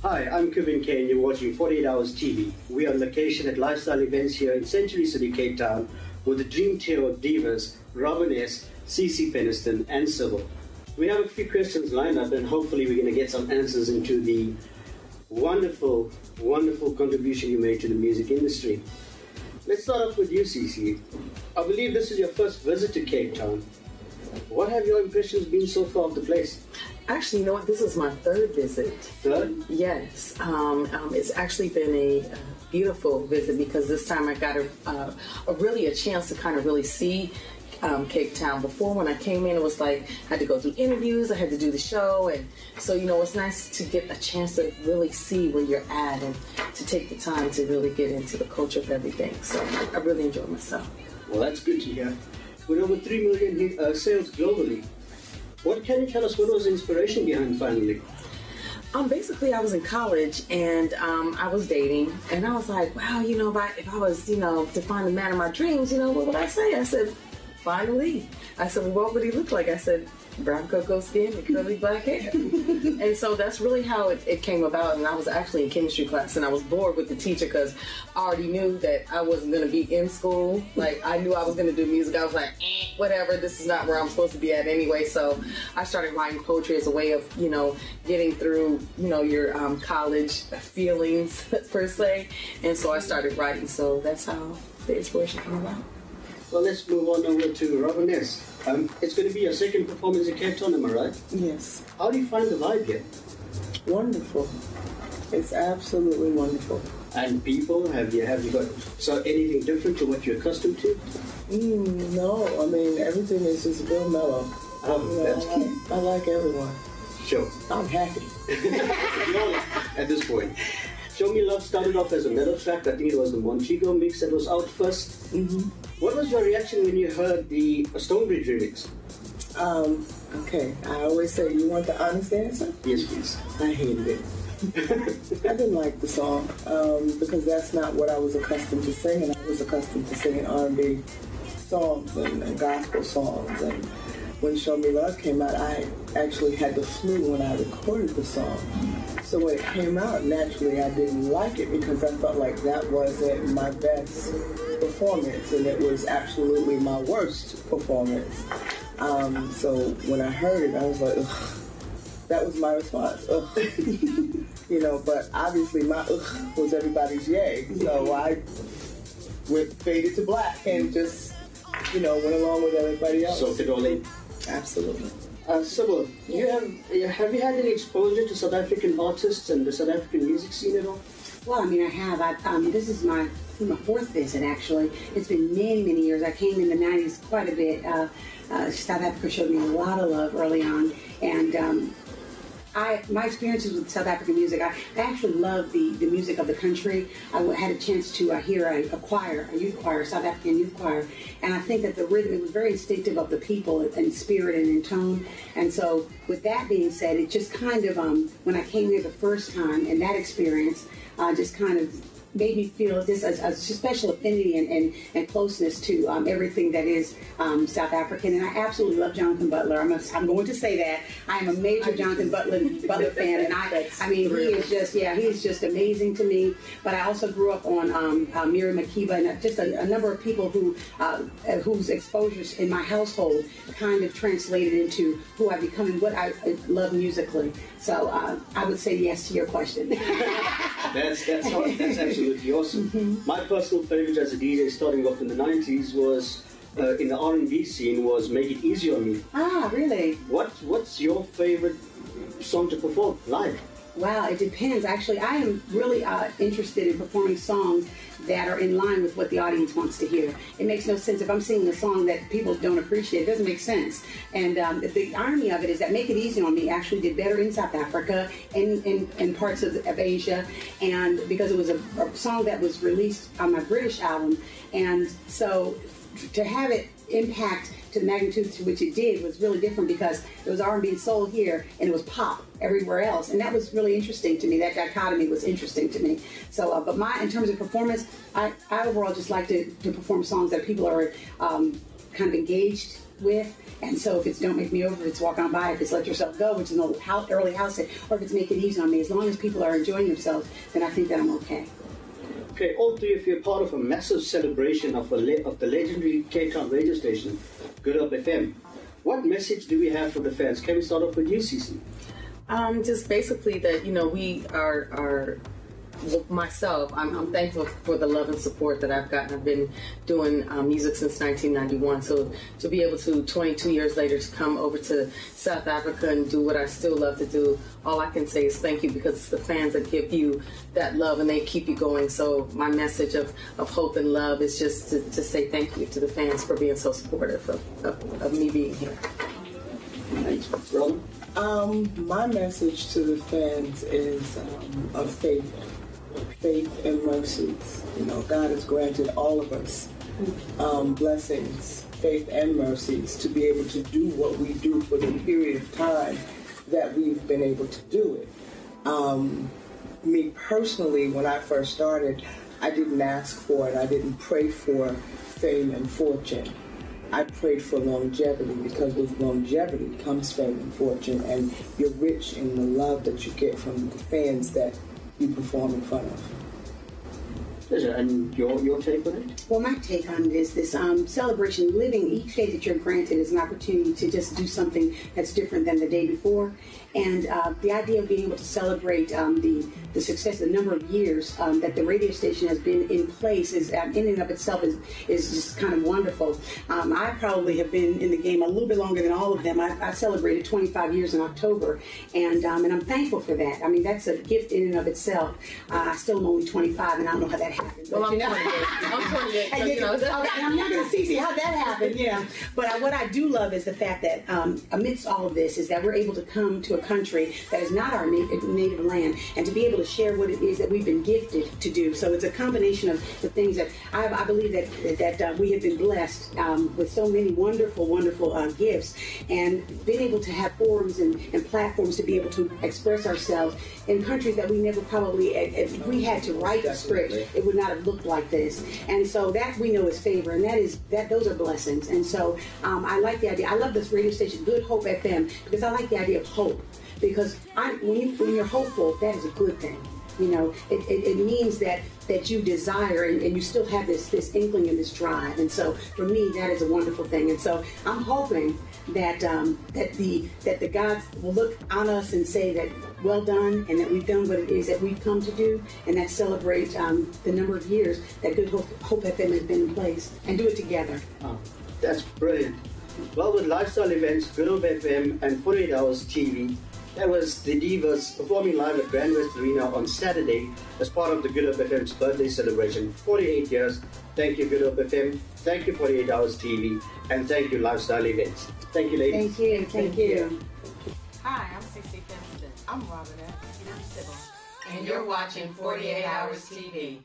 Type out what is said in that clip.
Hi, I'm Kevin K and you're watching 48 Hours TV. We are on location at Lifestyle Events here in Century City, Cape Town with the dream trio of divas, Robin S, CeCe Peniston and Sybil. We have a few questions lined up and hopefully we're going to get some answers into the wonderful, wonderful contribution you made to the music industry. Let's start off with you, CeCe. I believe this is your first visit to Cape Town. What have your impressions been so far of the place? Actually, you know what? This is my third visit. Third? Yes. It's actually been a beautiful visit because this time I got a chance to kind of really see Cape Town. Before, when I came in, it was like I had to go through interviews, I had to do the show, and so, you know, it's nice to get a chance to really see where you're at and to take the time to really get into the culture of everything. So I really enjoyed myself. Well, that's good to hear. With over 3 million sales globally, what can you tell us? What was the inspiration behind Finally? Basically, I was in college and I was dating, and I was like, wow, you know, if I was, you know, to find the man of my dreams, you know, what would I say? I said, finally. I said, well, what would he look like? I said, brown cocoa skin and curly black hair. And so that's really how it came about. And I was actually in chemistry class, and I was bored with the teacher because I already knew that I wasn't going to be in school. Like, I knew I was going to do music. I was like, whatever, this is not where I'm supposed to be at anyway. So I started writing poetry as a way of, you know, getting through, you know, your college feelings, per se. And so I started writing. So that's how the inspiration came about. Well, let's move on over to Robin S. It's going to be your second performance in Cape Town, am I right? Yes. How do you find the vibe here? Wonderful. It's absolutely wonderful. And people, have you got anything different to what you're accustomed to? No, I mean, everything is just real mellow. Oh, that's key. I like everyone. Sure. I'm happy. At this point. Show Me Love started off as a mellow track. I think it was the Montego mix that was out first. Mm-hmm. What was your reaction when you heard the Stonebridge remix? Okay, I always say, you want the honest answer? Yes, please. I hated it. I didn't like the song because that's not what I was accustomed to singing. I was accustomed to singing R&B songs and gospel songs. And when Show Me Love came out, I actually had the flu when I recorded the song. So when it came out, naturally I didn't like it because I felt like that wasn't my best performance, and it was absolutely my worst performance. So when I heard it, I was like, ugh. That was my response. Ugh. You know, but obviously my ugh was everybody's yay. So I faded to black and just, you know, went along with everybody else. So it all in. Absolutely. Sybil, have you had any exposure to South African artists and the South African music scene at all? Well, I mean, I have. This is my fourth visit, actually. It's been many, many years. I came in the 90s quite a bit. South Africa showed me a lot of love early on. And my experiences with South African music, I actually love the music of the country. I had a chance to hear a youth choir, South African youth choir, and I think that the rhythm, it was very instinctive of the people in spirit and in tone. And so with that being said, it just kind of, when I came here the first time and that experience, just kind of made me feel just a special affinity and closeness to everything that is South African. And I absolutely love Jonathan Butler. I'm going to say that. I am a major Jonathan Butler fan. And I mean, he is just amazing to me. But I also grew up on Miriam Makeba and just a number of people whose exposures in my household kind of translated into who I become and what I love musically. So I would say yes to your question. That's absolutely awesome. Mm-hmm. My personal favorite as a DJ starting off in the 90s was, in the R&B scene, was Make It Easy on Me. Ah, really? What's your favorite song to perform live? Wow, it depends. Actually, I am really interested in performing songs that are in line with what the audience wants to hear. It makes no sense if I'm singing a song that people don't appreciate. It doesn't make sense. And the irony of it is that Make It Easy on Me actually did better in South Africa and in parts of Asia, and because it was a song that was released on my British album. And so to have it impact to the magnitude to which it did was really different because it was R&B and soul here and it was pop everywhere else, and that was really interesting to me. That dichotomy was interesting to me. So but in terms of performance, I overall just like to perform songs that people are kind of engaged with. And so if it's don't make me over, if it's walk on by, if it's let yourself go, which is an early house hit, or if it's make it easy on me, as long as people are enjoying themselves, then I think that I'm okay. Okay, all three of you are part of a massive celebration of the legendary Cape Town radio station, Good Hope FM. What message do we have for the fans? Can we start off with you, CeCe? Just basically that, we are myself, I'm thankful for the love and support that I've gotten. I've been doing music since 1991, so to be able to, 22 years later, to come over to South Africa and do what I still love to do, all I can say is thank you, because it's the fans that give you that love and they keep you going. So my message of hope and love is just to say thank you to the fans for being so supportive of me being here. Thanks, Roland. My message to the fans is of faith and mercies. God has granted all of us blessings, faith and mercies to be able to do what we do for the period of time that we've been able to do it. Me personally, when I first started, I didn't ask for it. I didn't pray for fame and fortune. I prayed for longevity, because with longevity comes fame and fortune, and you're rich in the love that you get from the fans that you perform in front of. Pleasure. And your take on it? Well, my take on it is this celebration, living each day that you're granted is an opportunity to just do something that's different than the day before. And the idea of being able to celebrate the success, the number of years that the radio station has been in place is in and of itself is just kind of wonderful. I probably have been in the game a little bit longer than all of them. I celebrated 25 years in October, and I'm thankful for that. I mean, that's a gift in and of itself. I still am only 25, and I don't know how that happened. Well, I'm 28. I'm 28. And I'm not going to see how that happened. Yeah. But what I do love is the fact that amidst all of this is that we're able to come to a country that is not our native land, and to be able to share what it is that we've been gifted to do. So it's a combination of the things that I believe that we have been blessed with so many wonderful gifts, and being able to have forums and platforms to be able to express ourselves in countries that we never probably, if we had to write the script, it would not have looked like this. And so that we know is favor, and those are blessings. And so I like the idea. I love this radio station, Good Hope FM, because I like the idea of hope. Because when you're hopeful, that is a good thing. It means that you desire and you still have this inkling and this drive. And so for me, that is a wonderful thing. And so I'm hoping that the gods will look on us and say that well done, and that we've done what it is that we've come to do, and that celebrate the number of years that Good Hope FM has been in place, and do it together. Oh, that's brilliant. Well, with lifestyle events, Good Hope FM, and 48 Hours TV, that was the Divas performing live at Grand West Arena on Saturday as part of the Good Hope FM's birthday celebration. 48 years. Thank you, Good Hope FM. Thank you, 48 Hours TV. And thank you, Lifestyle Events. Thank you, ladies. Thank you. Hi, I'm CeCe Peniston. I'm Robin S. And I'm Sybil. And you're watching 48 Hours TV.